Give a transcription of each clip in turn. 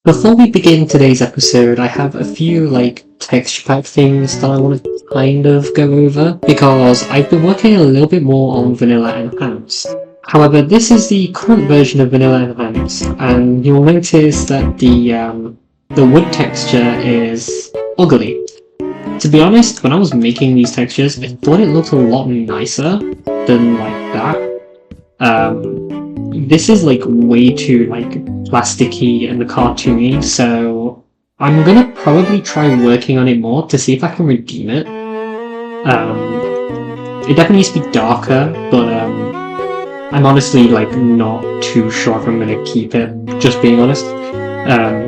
Before we begin today's episode, I have a few texture pack things that I want to kind of go over because I've been working a little bit more on Vanilla Enhanced. However, this is the current version of Vanilla Enhanced, and you'll notice that the wood texture is ugly. To be honest, when I was making these textures, I thought it looked a lot nicer than that. This is way too plasticky and cartoony, so I'm gonna probably try working on it more to see if I can redeem it. It definitely needs to be darker, but I'm honestly not too sure if I'm gonna keep it, just being honest.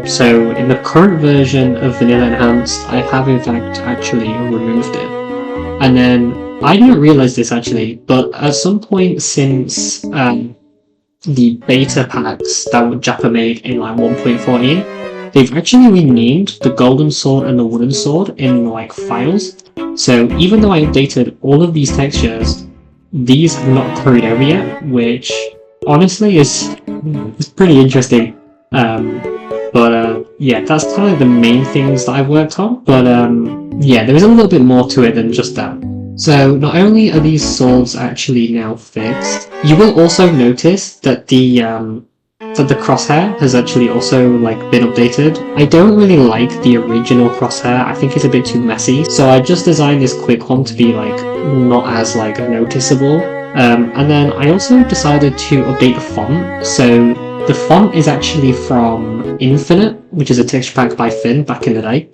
So in the current version of Vanilla Enhanced, I have in fact actually removed it. And then, I didn't realize this actually, but at some point since the beta packs that Jappa made in 1.14, they've actually renamed the golden sword and the wooden sword in files. So even though I updated all of these textures, these have not carried over yet, which honestly is pretty interesting. Yeah, that's kind of the main things that I've worked on, but yeah, there is a little bit more to it than just that. So not only are these swords actually now fixed, you will also notice that the crosshair has actually also been updated. I don't really like the original crosshair, I think it's a bit too messy, so I just designed this quick one to be not as noticeable. And then I also decided to update the font, so the font is actually from Infinite, which is a texture pack by Finn back in the day,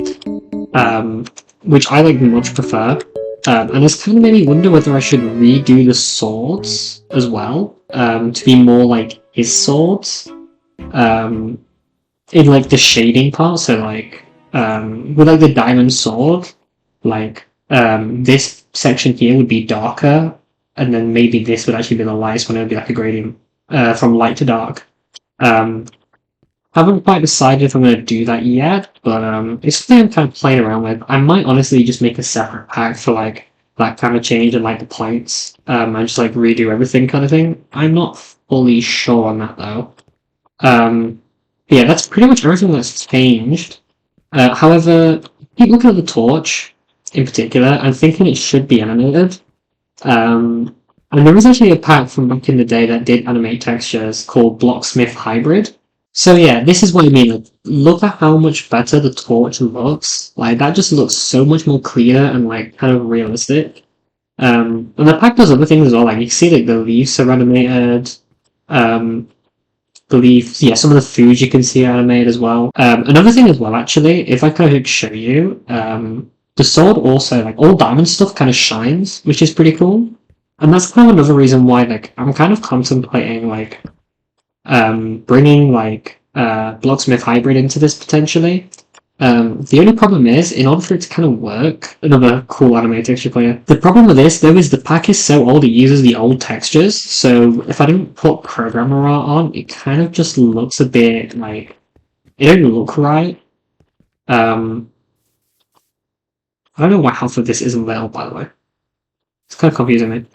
which I much prefer. And it's kind of made me wonder whether I should redo the swords as well, to be more like his swords, in the shading part. So with the diamond sword, this section here would be darker, and then maybe this would actually be the lightest one. It would be a gradient from light to dark. Haven't quite decided if I'm going to do that yet, but it's something I'm kind of playing around with. I might honestly just make a separate pack for that kind of change and the planks, and just redo everything kind of thing. I'm not fully sure on that though. Yeah, that's pretty much everything that's changed. However, keep looking at the torch in particular. I'm thinking it should be animated. And there was actually a pack from back in the day that did animate textures called Blocksmith Hybrid. So yeah, this is what I mean. Look at how much better the torch looks. That just looks so much more clear and kind of realistic. And the pack does other things as well. You can see the leaves are animated. The leaves, yeah, some of the foods you can see are animated as well. Another thing as well, actually, if I kind of show you, the sword also, all diamond stuff kind of shines, which is pretty cool. And that's kind of another reason why, I'm kind of contemplating, bringing Blocksmith Hybrid into this potentially. The only problem is, in order for it to kind of work, another cool animated texture player, the problem with this though is the pack is so old it uses the old textures, so if I don't put programmer art on, it kind of just looks a bit it don't look right. I don't know why half of this isn't lit up, by the way. It's kind of confusing me.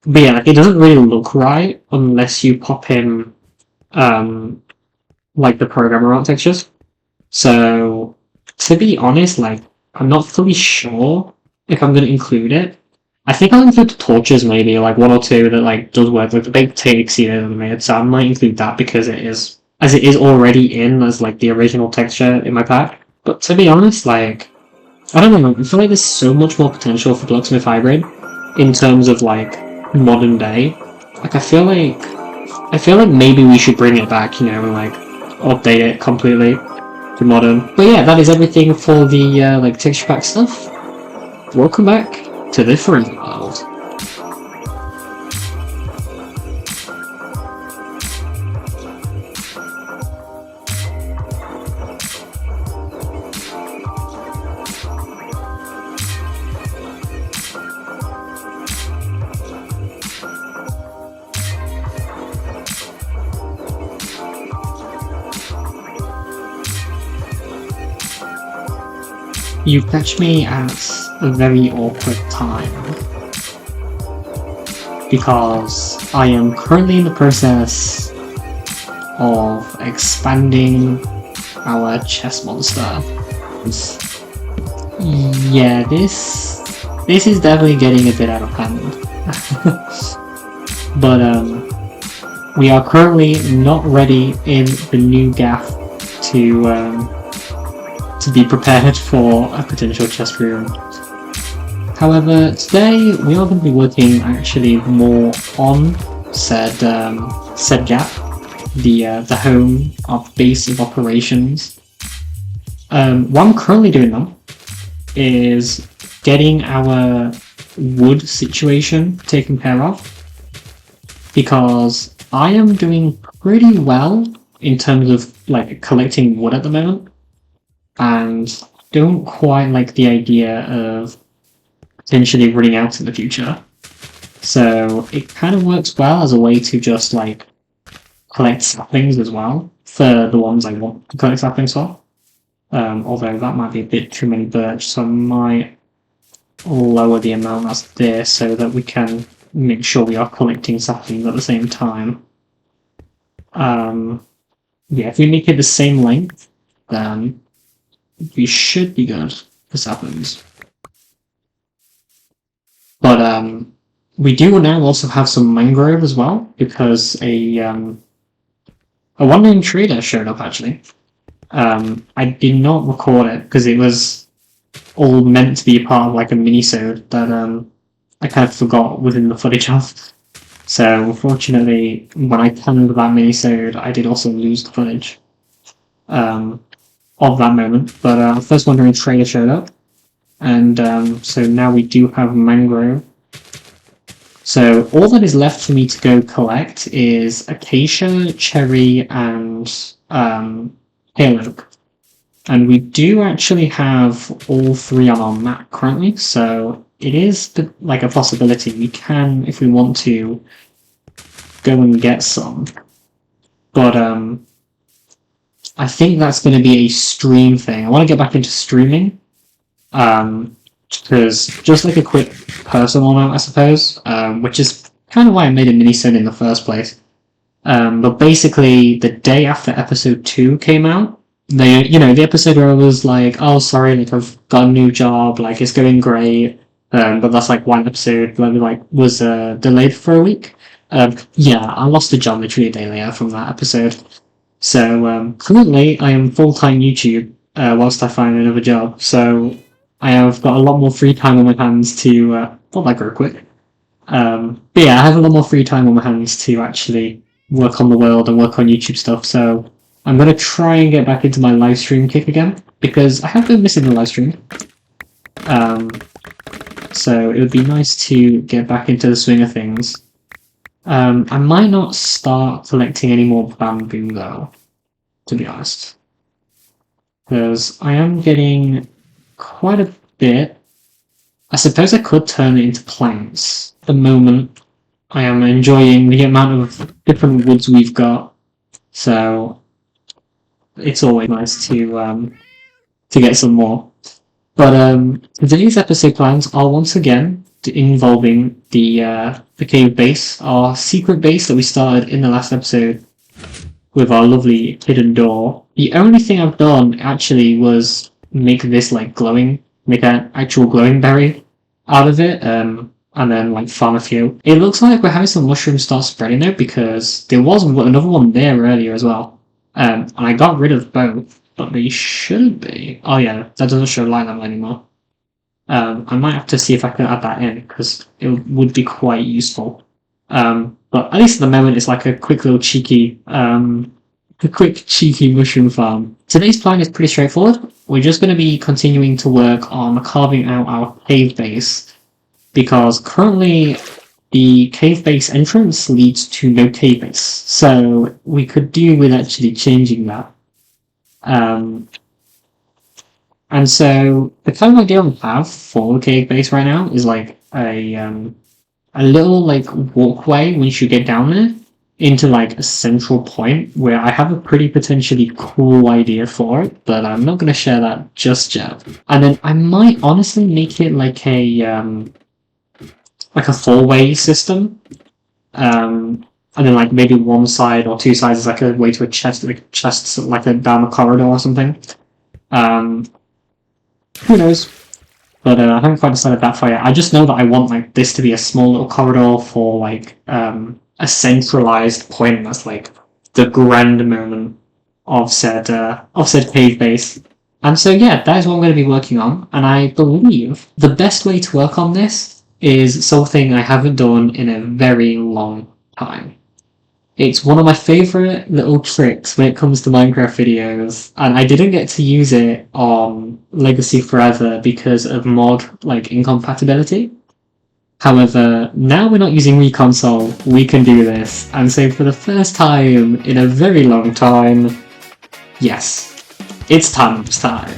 But yeah, it doesn't really look right unless you pop in, the programmer art textures. So, to be honest, I'm not fully sure if I'm going to include it. I think I'll include the torches maybe, one or two that, does work, the big potato exceeder that I made, so I might include that because it is already in as, the original texture in my pack. But to be honest, I don't know, I feel there's so much more potential for Blocksmith Hybrid in terms of, modern day. I feel like maybe we should bring it back, and update it completely to modern. But yeah, that is everything for the texture pack stuff. Welcome back to the Forever World. You catch me at a very awkward time because I am currently in the process of expanding our chest monster. Yeah, this is definitely getting a bit out of hand. But we are currently not ready in the new gaff to be prepared for a potential chest room. However, today we are going to be working actually more on said gap, the home of base of operations. What I'm currently doing now is getting our wood situation taken care of, because I am doing pretty well in terms of like collecting wood at the moment, and don't quite like the idea of potentially running out in the future. So it kind of works well as a way to just like collect saplings as well for the ones I want to collect saplings for. Although that might be a bit too many birch, so I might lower the amount that's there so that we can make sure we are collecting saplings at the same time. Yeah, if we make it the same length, then we should be good for saplings. But we do now also have some mangrove as well, because a wandering trader showed up actually. I did not record it because it was all meant to be a part of like a mini-sode that I kind of forgot within the footage of. So unfortunately, when I panned that mini-sode, I did also lose the footage of that moment. But first wandering trader showed up, and so now we do have mangrove. So all that is left for me to go collect is acacia, cherry, and pale oak. And we do actually have all three on our map currently, so it is like a possibility. We can, if we want to, go and get some. But I think that's going to be a stream thing. I want to get back into streaming. Because just like a quick personal note, I suppose, which is kind of why I made a mini-sode in the first place. But basically, the day after episode 2 came out, the episode where I was like, oh, sorry, like I've got a new job, like it's going great, but that's like one episode that like was delayed for a week. Yeah, I lost a job literally a day later from that episode. So currently, I am full-time YouTube whilst I find another job. So I have got a lot more free time on my hands to, not that grow quick. But yeah, I have a lot more free time on my hands to actually work on the world and work on YouTube stuff. So I'm going to try and get back into my live stream kick again, because I have been missing the live stream. So it would be nice to get back into the swing of things. I might not start collecting any more bamboo though, to be honest. Because I am getting quite a bit. I suppose I could turn it into planks. At the moment, I am enjoying the amount of different woods we've got, so it's always nice to get some more. But today's episode plans are once again involving the cave base, our secret base that we started in the last episode with our lovely hidden door. The only thing I've done actually was make this like glowing, make an actual glowing berry out of it, and then like farm a few. It looks like we're having some mushrooms start spreading though, because there was another one there earlier as well, and I got rid of both, but they should be. Oh yeah, that doesn't show light level anymore. I might have to see if I can add that in, because it would be quite useful. But at least at the moment it's like a quick little cheeky mushroom farm. Today's plan is pretty straightforward. We're just going to be continuing to work on carving out our cave base, because currently the cave base entrance leads to no cave base, so we could do with actually changing that. And so the kind of idea I have for the cave base right now is like a little like walkway once you get down there into like a central point, where I have a pretty potentially cool idea for it, but I'm not going to share that just yet. And then I might honestly make it like a four-way system, and then like maybe one side or two sides is like a way to a chest, like chests like a down a corridor or something. Um, who knows? But I haven't quite decided that far yet. I just know that I want like this to be a small little corridor for like a centralized point that's like the grand moment of said cave base. And so yeah, that is what I'm going to be working on. And I believe the best way to work on this is something I haven't done in a very long time. It's one of my favorite little tricks when it comes to Minecraft videos, and I didn't get to use it on Legacy Forever because of mod like incompatibility. However, now we're not using Reconsole, we can do this, and so for the first time in a very long time, yes, it's Thanos time.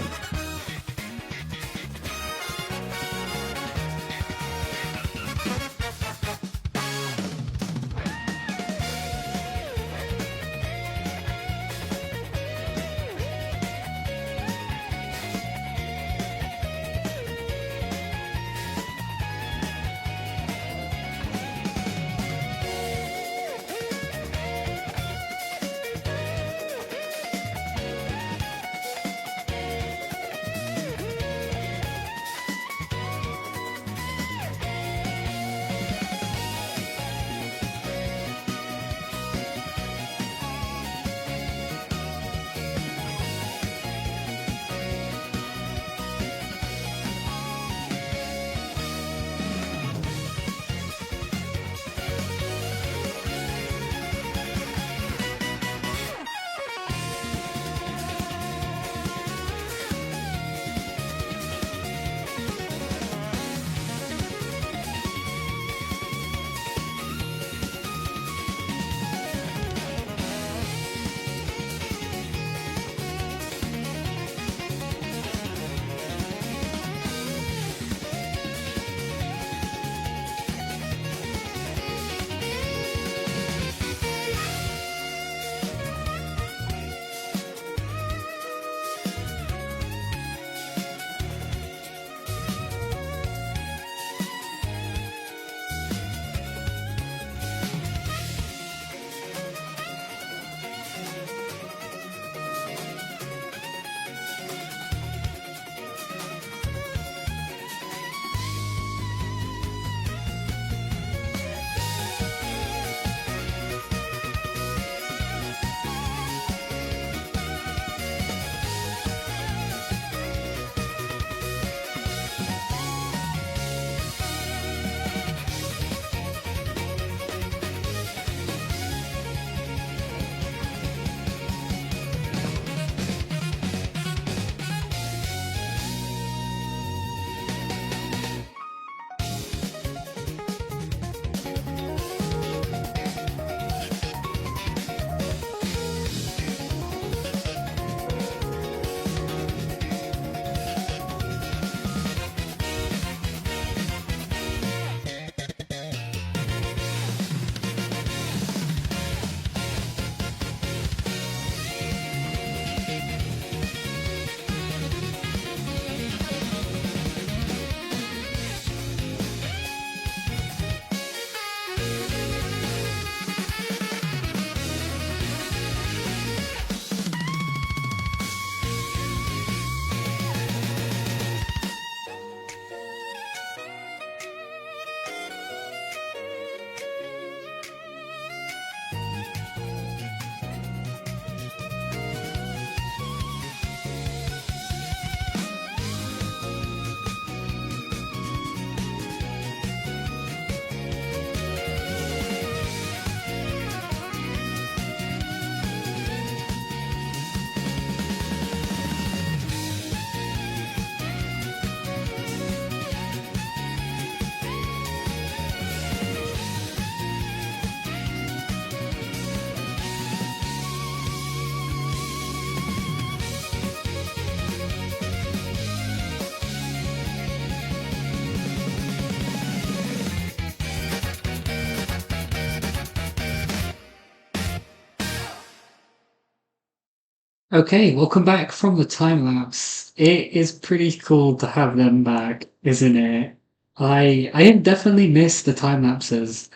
Okay, welcome back from the time lapse. It is pretty cool to have them back, isn't it? I have definitely missed the time lapses.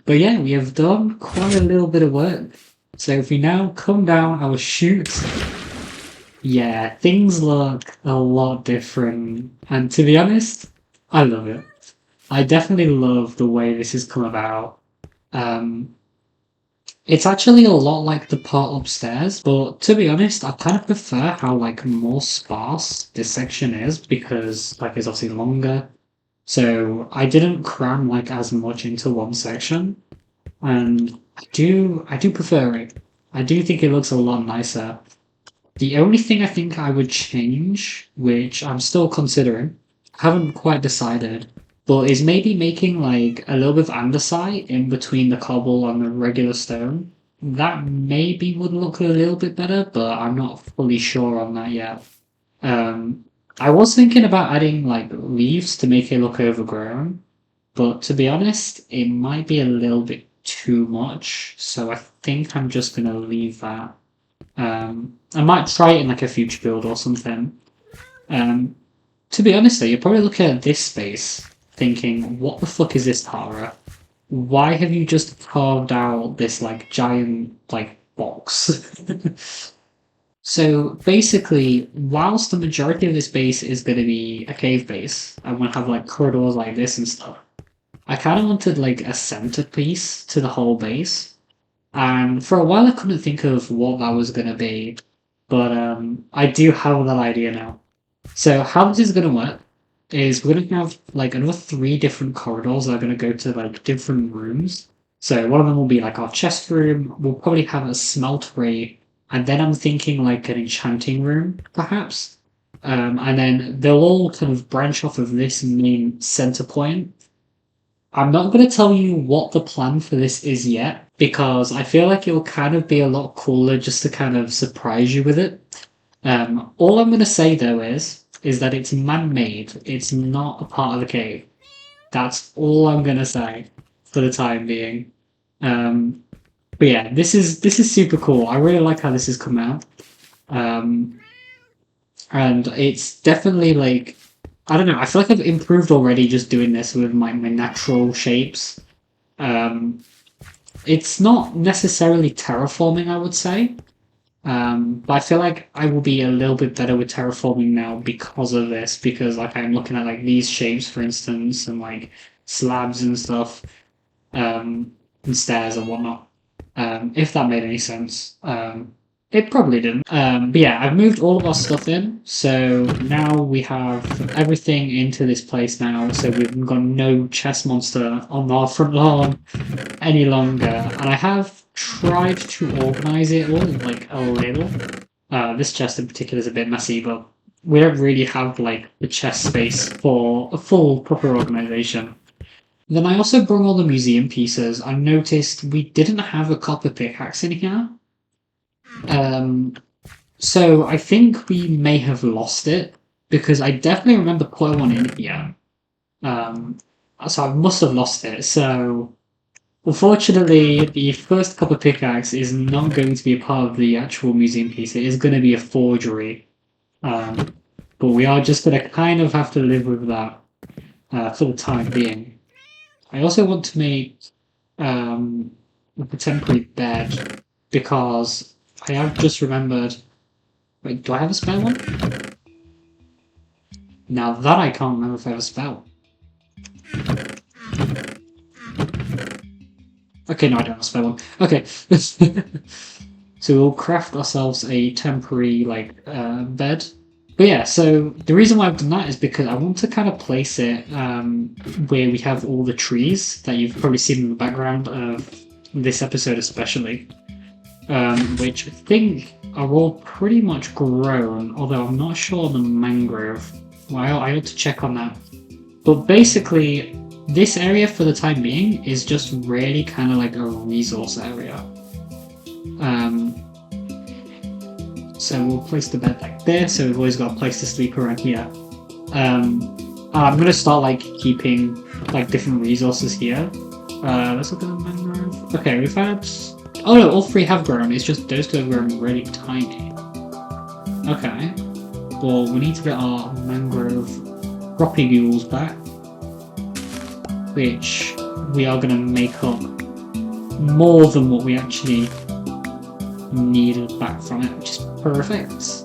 But yeah, we have done quite a little bit of work. So if we now come down our chute, yeah, things look a lot different. And to be honest, I love it. I definitely love the way this has come about. Um, it's actually a lot like the part upstairs, but to be honest, I kind of prefer how like more sparse this section is because like it's obviously longer. So I didn't cram like as much into one section, and I do prefer it. I do think it looks a lot nicer. The only thing I think I would change, which I'm still considering, haven't quite decided, but is maybe making like a little bit of andesite in between the cobble and the regular stone. That maybe would look a little bit better, but I'm not fully sure on that yet. Um, I was thinking about adding like leaves to make it look overgrown, but to be honest, it might be a little bit too much, so I think I'm just gonna leave that. I might try it in like a future build or something. Um, to be honest though, you're probably looking at this space thinking, what the fuck is this, Tara? Why have you just carved out this like giant like box? So basically, whilst the majority of this base is going to be a cave base, I'm going to have like corridors like this and stuff. I kind of wanted like a centerpiece to the whole base, and for a while I couldn't think of what that was going to be, but I do have that idea now. So how this is going to work is we're going to have like another three different corridors that are going to go to like different rooms. So one of them will be like our chest room. We'll probably have a smeltery, and then I'm thinking like an enchanting room, perhaps. And then they'll all kind of branch off of this main center point. I'm not going to tell you what the plan for this is yet because I feel like it will kind of be a lot cooler just to kind of surprise you with it. All I'm going to say though is that it's man-made. It's not a part of the cave. That's all I'm going to say for the time being. Um, but yeah, this is super cool. I really like how this has come out. Um, and it's definitely like I don't know. I feel like I've improved already just doing this with my natural shapes. Um, it's not necessarily terraforming, I would say, but I feel like I will be a little bit better with terraforming now because of this. Because like I'm looking at like these shapes, for instance, and like slabs and stuff, and stairs and whatnot. If that made any sense. It probably didn't. But yeah, I've moved all of our stuff in, so now we have everything into this place now, so we've got no chest monster on our front lawn any longer. And I have tried to organize it all, like, a little. This chest in particular is a bit messy, but we don't really have, like, the chest space for a full, proper organization. Then I also brought all the museum pieces. I noticed we didn't have a copper pickaxe in here. Um, so I think we may have lost it because I definitely remember putting one in here. Um, so I must have lost it. So unfortunately, the first copper pickaxe is not going to be a part of the actual museum piece. It is going to be a forgery. But we are just going to kind of have to live with that for the time being. I also want to make like a temporary bed because I have just remembered. Wait, do I have a spare one? Now that I can't remember if I have a spell. Okay, no, I don't have a spare one. Okay. So we'll craft ourselves a temporary, like, bed. But yeah, so the reason why I've done that is because I want to kind of place it where we have all the trees that you've probably seen in the background of this episode especially. Which I think are all pretty much grown, although I'm not sure on the mangrove. Well, I ought to check on that. But basically, this area for the time being is just really kind of like a resource area. So we'll place the bed like this, so we've always got a place to sleep around here. I'm gonna start like keeping like different resources here. Let's look at the mangrove. Okay, we've had. Oh no, all three have grown. It's just those two have grown really tiny. Okay. Well, we need to get our mangrove propagules back, which we are gonna make up more than what we actually needed back from it, which is perfect.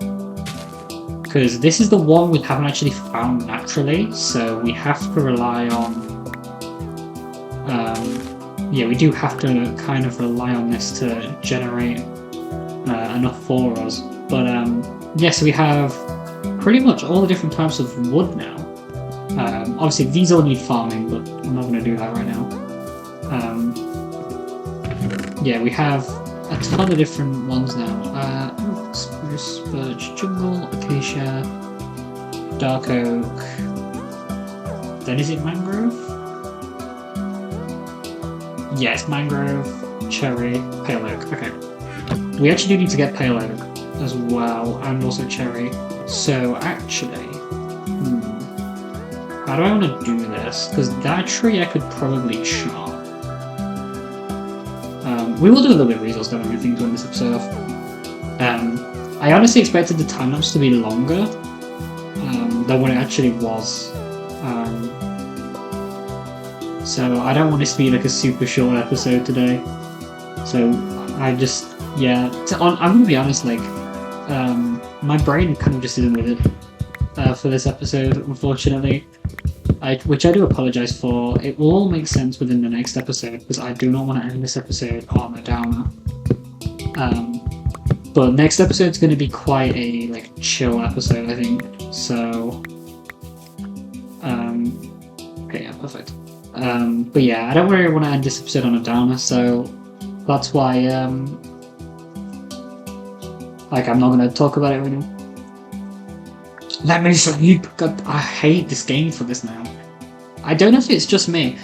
Because this is the one we haven't actually found naturally, so we have to rely on... yeah, we do have to kind of rely on this to generate enough for us. But yeah, so we have pretty much all the different types of wood now. Obviously, these all need farming, but I'm not going to do that right now. Yeah, we have a ton of different ones now. Spruce, birch, jungle, acacia, dark oak. Then is it mangrove? Yes, mangrove, cherry, pale oak. Okay. We actually do need to get pale oak as well, and also cherry. So actually, how do I want to do this? Because that tree I could probably chop. We will do a little bit of resource gathering, I think, during this episode. I honestly expected the time lapse to be longer than what it actually was. So I don't want this to be like a super short episode today. So I just, yeah, I'm gonna be honest, like, my brain kind of just isn't with it for this episode, unfortunately. Which I do apologise for. It will all make sense within the next episode, because I do not want to end this episode on a downer. But next episode's going to be quite a like chill episode, I think. So, okay, yeah, perfect. But yeah, I don't really want to end this episode on a downer, so that's why like I'm not going to talk about it right now. Let me sleep. God, I hate this game for this now. I don't know if it's just me.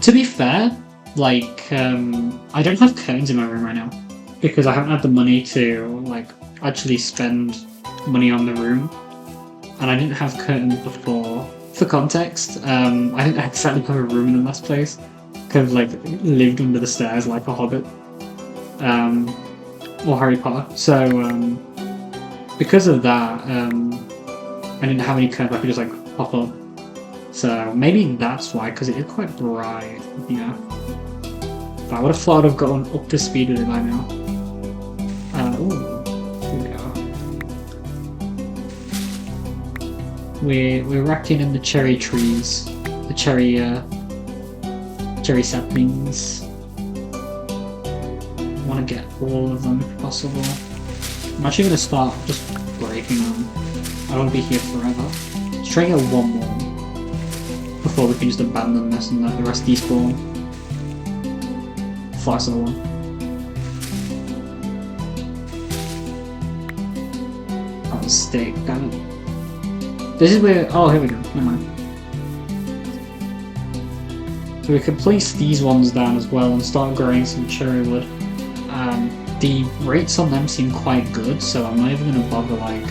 To be fair, like, I don't have curtains in my room right now because I haven't had the money to, like, actually spend money on the room. And I didn't have curtains before. For context, I didn't exactly have a room in the last place. Kind of, like, lived under the stairs like a hobbit. Or Harry Potter. So, because of that, I didn't have any curtains I could just like pop up. So maybe that's why, because it is quite bright, yeah. But I would have thought I'd have gotten up to speed with it by now. Ooh, here we go. We're racking in the cherry trees, the cherry saplings. I want to get all of them if possible. I'm actually going to start just breaking them. I won't be here forever. Let's try and get one more before we can just abandon this and let the rest despawn. Fly the one. Oh, the stick, damn it. This is where. Oh, here we go. Never mind. So we can place these ones down as well and start growing some cherry wood. The rates on them seem quite good, so I'm not even going to bother like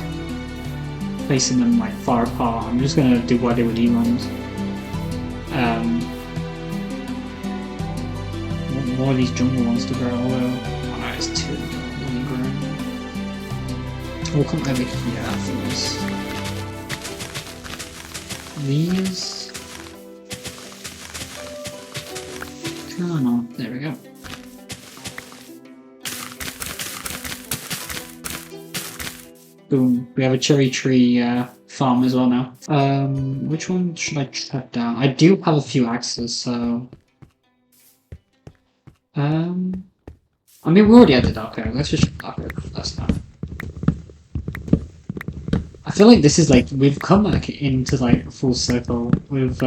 placing them like far apart. I'm just going to do what I did with E-ones. More of these jungle ones to grow, although oh no, it's too really grown. We'll come over here after this. These. Come on, there we go. Boom. We have a cherry tree farm as well now. Which one should I cut down? I do have a few axes, so... I mean, we already had the dark oak. Let's just dark oak first now. I feel like this is like, we've come back into like full circle with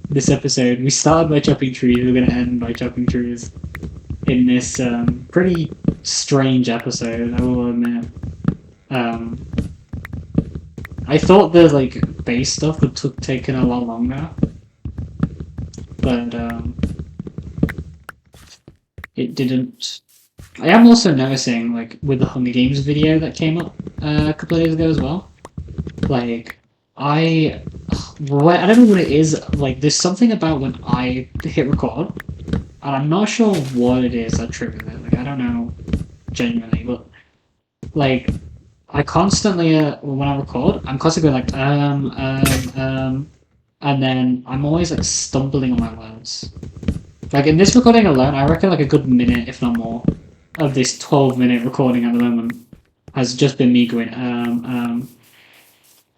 this episode. We started by chopping trees, we're going to end by chopping trees in this pretty strange episode, I will admit. I thought the like base stuff would taken a lot longer, but it didn't. I am also noticing, like, with the Hunger Games video that came up a couple of days ago as well, like, I don't know what it is, like, there's something about when I hit record, and I'm not sure what it is that triggers it, like, I don't know, genuinely, but, like, I constantly, when I record, I'm constantly going like, and then I'm always like stumbling on my words. Like in this recording alone, I reckon like a good minute, if not more, of this 12-minute recording at the moment has just been me going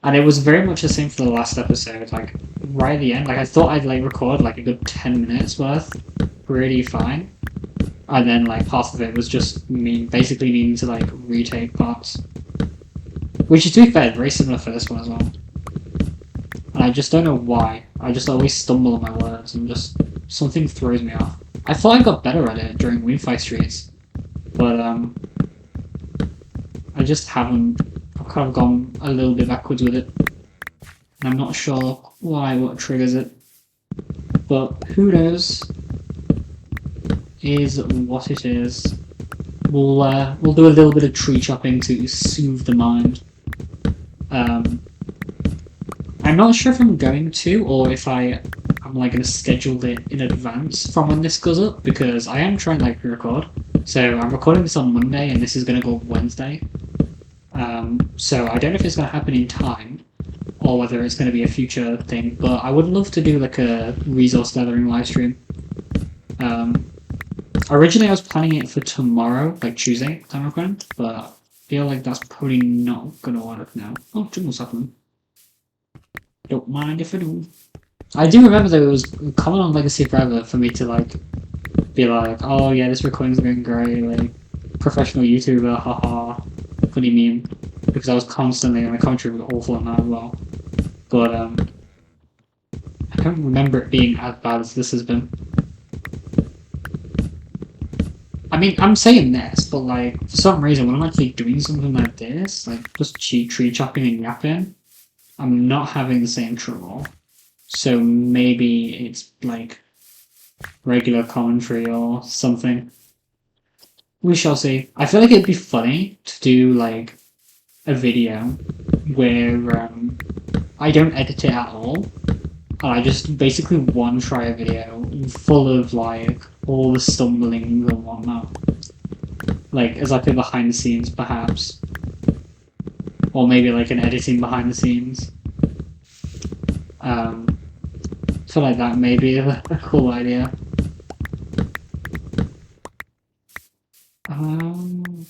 and it was very much the same for the last episode. Like right at the end, like I thought I'd like record like a good 10 minutes worth, pretty fine, and then like half of it was just me basically needing to like retake parts, which is to be fair, very similar for this one as well. And I just don't know why. I just always stumble on my words and just something throws me off. I thought I got better at it during Windfight Streets, but I just haven't. I've kind of gone a little bit backwards with it, and I'm not sure why, what triggers it. But who knows? Is what it is. We'll do a little bit of tree chopping to soothe the mind. I'm not sure if I'm going to, or if I'm like going to schedule it in advance from when this goes up, because I am trying like to record. So I'm recording this on Monday, and this is going to go up Wednesday. So I don't know if it's going to happen in time, or whether it's going to be a future thing. But I would love to do like a resource gathering live stream. Originally I was planning it for tomorrow, like Tuesday, time of recording, but I feel like that's probably not going to work now. Oh, jungle's happening. Don't mind if I do. I do remember that it was common on Legacy Forever for me to like be like, oh yeah, this recording's going great, like professional YouTuber, haha, funny meme, because I was constantly my commentary was awful on that as well. But I don't remember it being as bad as this has been. I mean, I'm saying this, but like for some reason, when I'm actually doing something like this, like just tree chopping and yapping, I'm not having the same trouble. So maybe it's like regular commentary or something. We shall see. I feel like it'd be funny to do like a video where I don't edit it at all. I just basically one-try a video full of like all the stumblings and whatnot. Like as like a behind the scenes perhaps. Or maybe like an editing behind the scenes. I feel like that may be a cool idea. I'm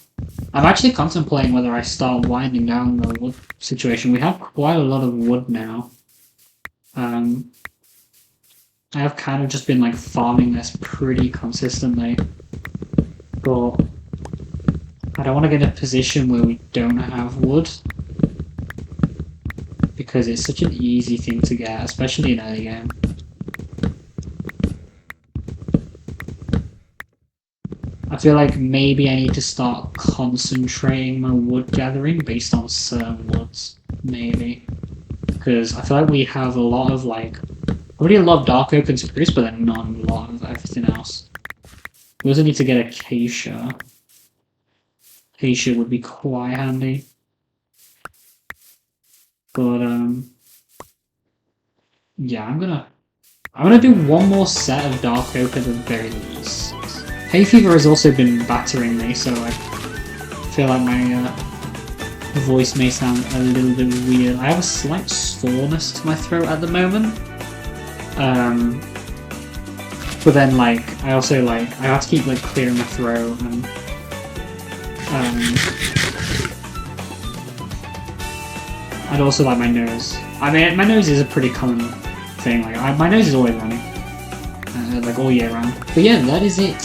actually contemplating whether I start winding down the wood situation. We have quite a lot of wood now. I have kind of just been like farming this pretty consistently, but I don't want to get in a position where we don't have wood, because it's such an easy thing to get, especially in early game. I feel like maybe I need to start concentrating my wood gathering based on certain woods, maybe. Because I feel like we have a lot of like, already a lot of dark oak and spruce, but then not a lot of everything else. We also need to get acacia. Acacia would be quite handy. But yeah, I'm gonna do one more set of dark oak at the very least. Hay fever has also been battering me, so I feel like my voice may sound a little bit weird. I have a slight soreness to my throat at the moment. But then like I also like I have to keep like clearing my throat and also like my nose. I mean, my nose is a pretty common thing. Like my nose is always running, like all year round. But yeah, that is it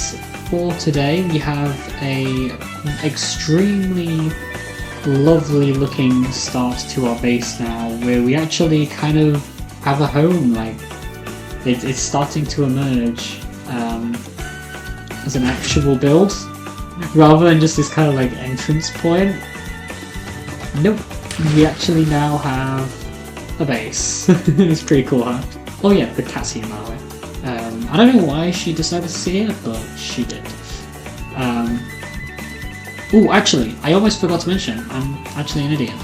for today. We have a extremely lovely looking start to our base now, where we actually kind of have a home. Like it's starting to emerge as an actual build, rather than just this kind of like entrance point. Nope, we actually now have a base. It's pretty cool, huh? Oh yeah, the cat's here, by the way. I don't know why she decided to see it, but she did. Oh, actually, I almost forgot to mention, I'm actually an idiot.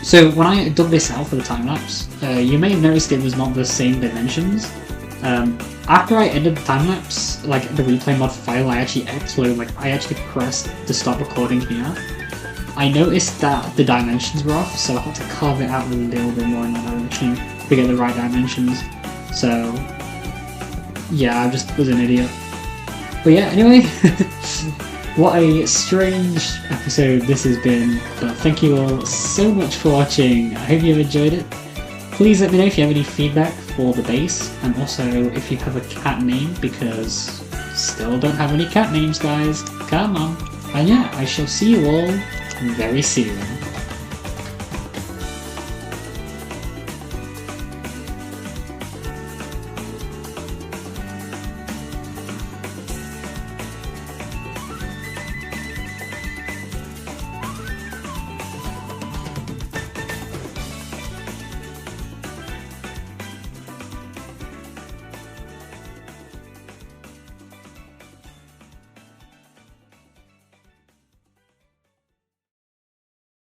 So when I dug this out for the time-lapse, you may have noticed it was not the same dimensions. After I ended the time-lapse, like the replay mod file, I actually pressed to stop recording here. I noticed that the dimensions were off, so I had to carve it out a little bit more in that direction to get the right dimensions. So yeah, I just was an idiot. But yeah, anyway, what a strange episode this has been, but thank you all so much for watching. I hope you've enjoyed it. Please let me know if you have any feedback for the base, and also if you have a cat name, because still don't have any cat names, guys. Come on. And yeah, I shall see you all very soon.